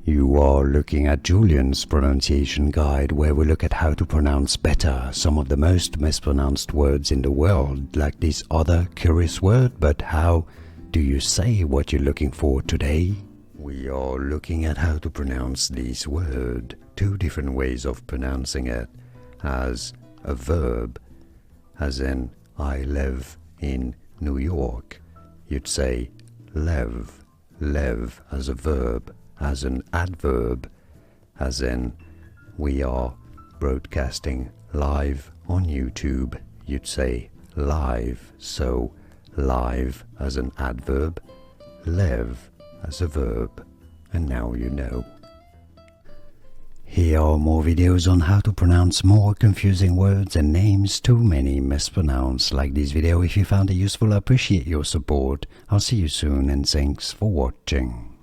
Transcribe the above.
You are looking at Julian's pronunciation guide, where we look at how to pronounce better some of the most mispronounced words in the world, like this other curious word. But how do you say what you're looking for today? We are looking at how to pronounce this word, two different ways of pronouncing it, as a verb, as in I live in New York. You'd say live, live as a verb, as an adverb, as in we are broadcasting live on YouTube. You'd say live, so live as an adverb, live as a verb, and now you know. Here are more videos on how to pronounce more confusing words and names too many mispronounced. Like this video if you found it useful. I appreciate your support. I'll see you soon and thanks for watching.